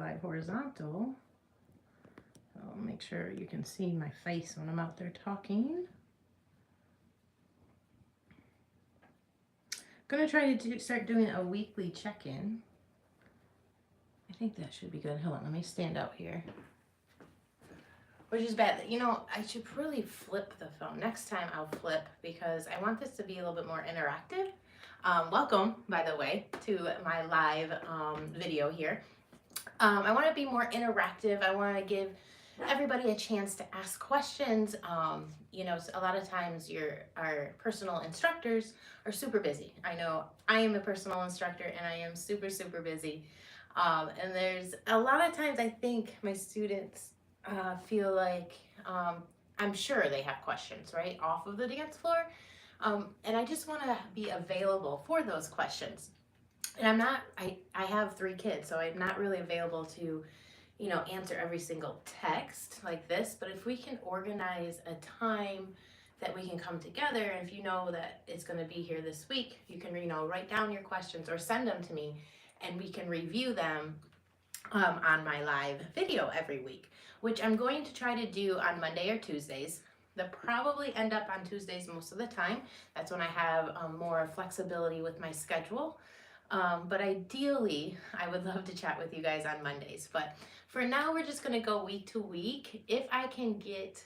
live horizontal. I'll make sure you can see my face when I'm out there talking. I'm gonna try to start doing a weekly check-in. I think that should be good. Hold on, let me stand out here. Which is bad. You know, I should really flip the phone. Next time I'll flip because I want this to be a little bit more interactive. Welcome, by the way, to my live video here. I want to be more interactive. I want to give everybody a chance to ask questions. You know, a lot of times our personal instructors are super busy. I know I am a personal instructor and I am super, super busy. And there's a lot of times I think my students feel like, I'm sure they have questions, right, off of the dance floor. And I just want to be available for those questions. And I have 3 kids, so I'm not really available to, you know, answer every single text like this. But if we can organize a time that we can come together, and if you know that it's going to be here this week, you can, you know, write down your questions or send them to me, and we can review them on my live video every week, which I'm going to try to do on Monday or Tuesdays. They'll probably end up on Tuesdays most of the time. That's when I have more flexibility with my schedule. But ideally, I would love to chat with you guys on Mondays. But for now, we're just gonna go week to week. If I can get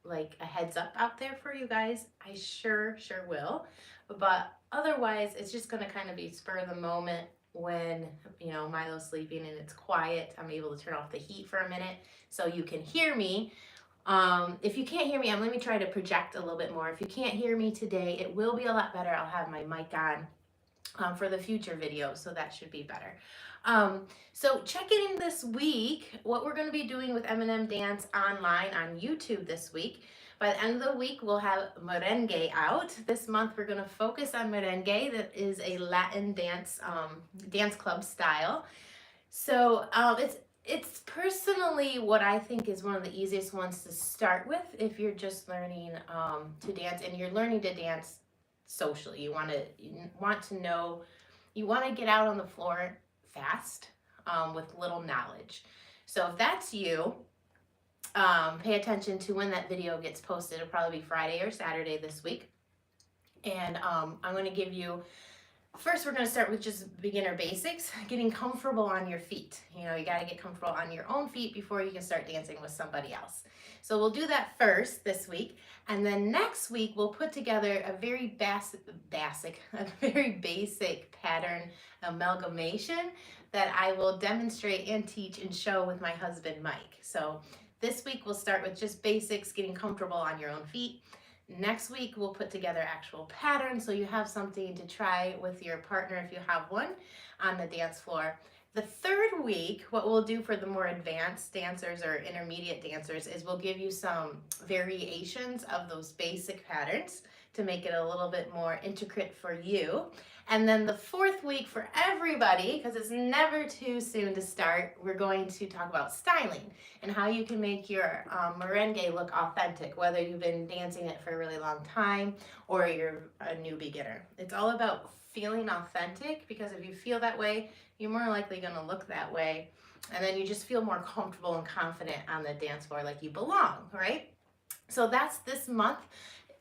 like a heads up out there for you guys, I sure will. But otherwise, it's just gonna kind of be spur of the moment. When, you know, Milo's sleeping and it's quiet, I'm able to turn off the heat for a minute so you can hear me. If you can't hear me, let me try to project a little bit more. If you can't hear me today, it will be a lot better. I'll have my mic on for the future videos, so that should be better. So checking in this week, what we're going to be doing with M&M Dance online on YouTube this week. By the end of the week, we'll have merengue out. This month, we're going to focus on merengue. That is a Latin dance club style. So it's personally what I think is one of the easiest ones to start with if you're just learning to dance and you're learning to dance socially. You want to know, you want to get out on the floor fast with little knowledge. So if that's you, pay attention to when that video gets posted. It'll probably be Friday or Saturday this week. And I'm going to give you, first we're going to start with just beginner basics, getting comfortable on your feet. You know, you got to get comfortable on your own feet before you can start dancing with somebody else. So we'll do that first this week. And then next week, we'll put together a very very basic pattern amalgamation that I will demonstrate and teach and show with my husband, Mike. So this week, we'll start with just basics, getting comfortable on your own feet. Next week, we'll put together actual patterns so you have something to try with your partner if you have one on the dance floor. The third week, what we'll do for the more advanced dancers or intermediate dancers is we'll give you some variations of those basic patterns to make it a little bit more intricate for you. And then the fourth week for everybody, because it's never too soon to start, we're going to talk about styling and how you can make your merengue look authentic, whether you've been dancing it for a really long time or you're a new beginner. It's all about feeling authentic, because if you feel that way, you're more likely going to look that way. And then you just feel more comfortable and confident on the dance floor like you belong, right? So that's this month.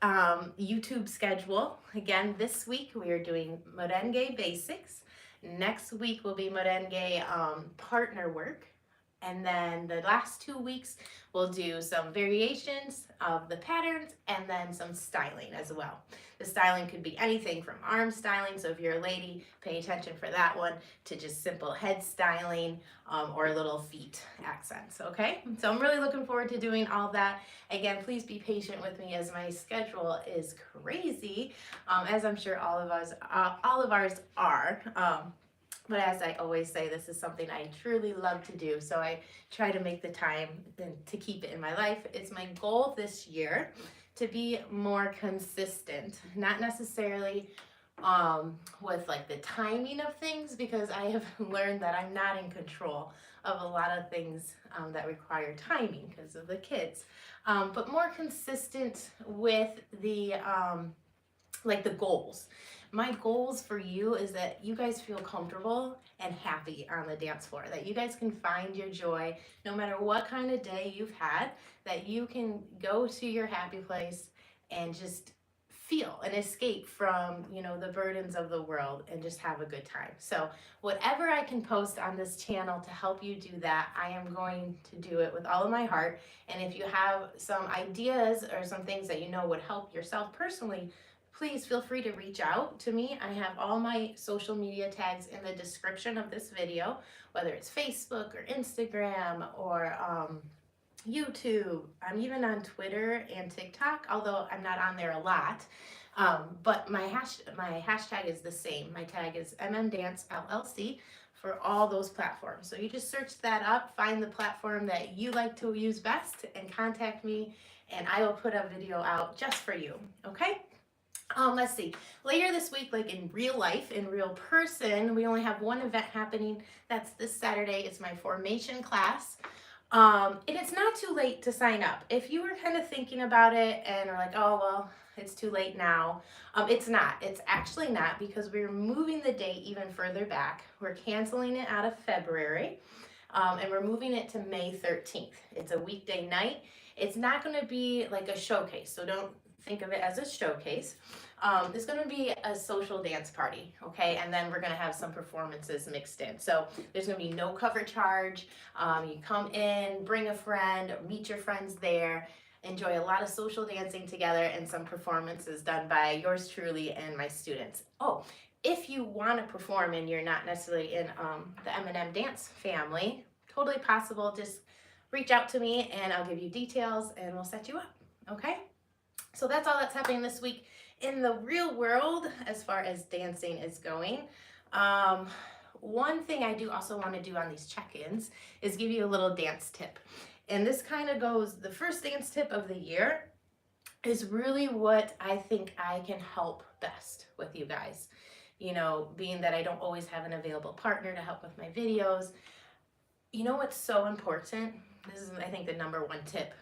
YouTube schedule. Again, this week we are doing merengue basics. Next week will be merengue partner work. And then the last 2 weeks we'll do some variations of the patterns and then some styling as well. The styling could be anything from arm styling, so if you're a lady, pay attention for that one, to just simple head styling or little feet accents, okay? So I'm really looking forward to doing all that. Again, please be patient with me as my schedule is crazy, as I'm sure all of ours are. But as I always say, this is something I truly love to do, so I try to make the time to keep it in my life. It's my goal this year to be more consistent, not necessarily with like the timing of things, because I have learned that I'm not in control of a lot of things that require timing because of the kids, but more consistent with the like the goals. My goals for you is that you guys feel comfortable and happy on the dance floor, that you guys can find your joy no matter what kind of day you've had, that you can go to your happy place and just feel and escape from, you know, the burdens of the world and just have a good time. So whatever I can post on this channel to help you do that, I am going to do it with all of my heart. And if you have some ideas or some things that you know would help yourself personally, please feel free to reach out to me. I have all my social media tags in the description of this video, whether it's Facebook or Instagram or YouTube. I'm even on Twitter and TikTok, although I'm not on there a lot. But my hashtag is the same. My tag is M&M Dance LLC for all those platforms. So you just search that up, find the platform that you like to use best, and contact me, and I will put a video out just for you. Okay? Let's see. Later this week, like in real life, in real person, we only have one event happening. That's this Saturday. It's my formation class. And it's not too late to sign up. If you were kind of thinking about it and are like, oh, well, it's too late now. It's not. It's actually not, because we're moving the date even further back. We're canceling it out of February, and we're moving it to May 13th. It's a weekday night. It's not going to be like a showcase, so don't think of it as a showcase. It's going to be a social dance party, okay? And then we're going to have some performances mixed in. So there's going to be no cover charge. You come in, bring a friend, meet your friends there, enjoy a lot of social dancing together, and some performances done by yours truly and my students. Oh, if you want to perform and you're not necessarily in the M&M Dance family, totally possible. Just reach out to me and I'll give you details and we'll set you up, okay? So that's all that's happening this week in the real world as far as dancing is going. One thing I do also want to do on these check-ins is give you a little dance tip. And this kind of goes, the first dance tip of the year is really what I think I can help best with you guys. You know, being that I don't always have an available partner to help with my videos. You know what's so important? This is, I think, the number one tip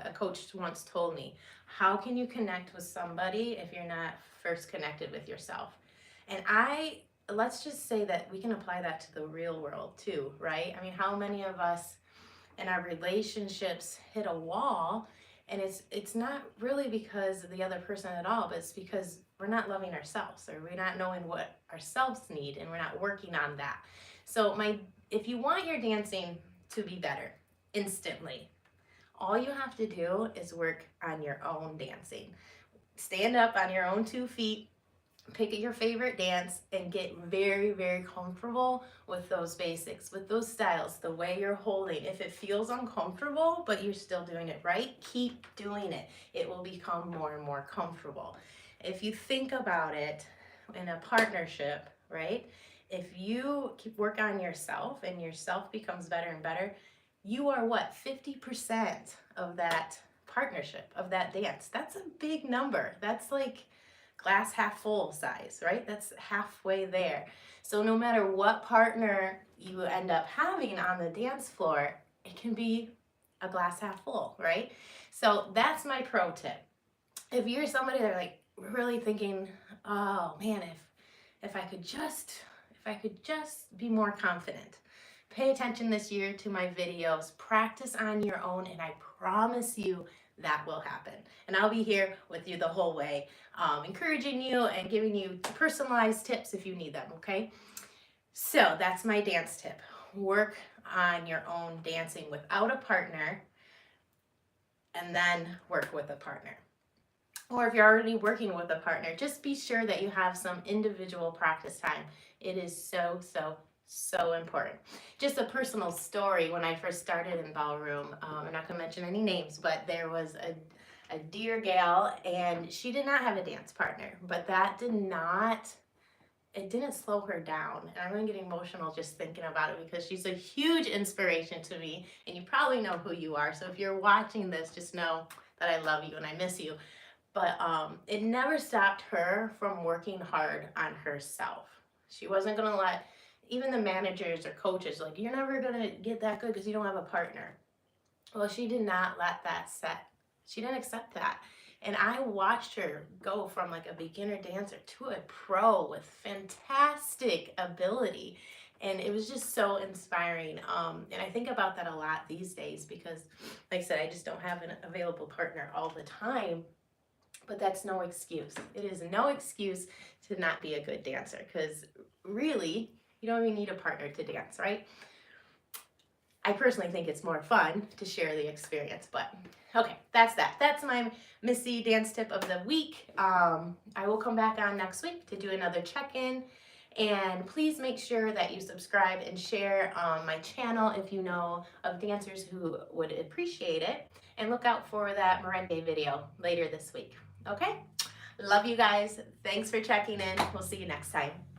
a coach once told me. How can you connect with somebody if you're not first connected with yourself? And let's just say that we can apply that to the real world too, right? I mean, how many of us in our relationships hit a wall, and it's not really because of the other person at all, but it's because we're not loving ourselves, or we're not knowing what ourselves need, and we're not working on that. So if you want your dancing to be better instantly, all you have to do is work on your own dancing. Stand up on your own 2 feet, pick your favorite dance, and get very, very comfortable with those basics, with those styles, the way you're holding. If it feels uncomfortable, but you're still doing it right, keep doing it. It will become more and more comfortable. If you think about it in a partnership, right? If you keep work on yourself and yourself becomes better and better, you are what, 50% of that partnership, of that dance. That's a big number. That's like glass half full size, right? That's halfway there. So no matter what partner you end up having on the dance floor, it can be a glass half full, right? So that's my pro tip. If you're somebody that like really thinking, oh man, if I could just be more confident, pay attention this year to my videos, practice on your own, and I promise you that will happen. And I'll be here with you the whole way, encouraging you and giving you personalized tips if you need them, okay? So that's my dance tip. Work on your own dancing without a partner, and then work with a partner. Or if you're already working with a partner, just be sure that you have some individual practice time. It is so, so, so important. Just a personal story, when I first started in ballroom, I'm not gonna mention any names, but there was a dear gal, and she did not have a dance partner, but that didn't slow her down. And I'm gonna get emotional just thinking about it, because she's a huge inspiration to me, and you probably know who you are. So if you're watching this, just know that I love you and I miss you. But it never stopped her from working hard on herself. She wasn't gonna let even the managers or coaches, like, you're never gonna get that good because you don't have a partner. Well, she did not let that set. She didn't accept that. And I watched her go from like a beginner dancer to a pro with fantastic ability. And it was just so inspiring. And I think about that a lot these days because, like I said, I just don't have an available partner all the time. But that's no excuse. It is no excuse to not be a good dancer because really, you don't even need a partner to dance, right? I personally think it's more fun to share the experience, but okay, that's that. That's my Missy dance tip of the week. I will come back on next week to do another check-in. And please make sure that you subscribe and share on my channel if you know of dancers who would appreciate it. And look out for that merengue video later this week. Okay? Love you guys. Thanks for checking in. We'll see you next time.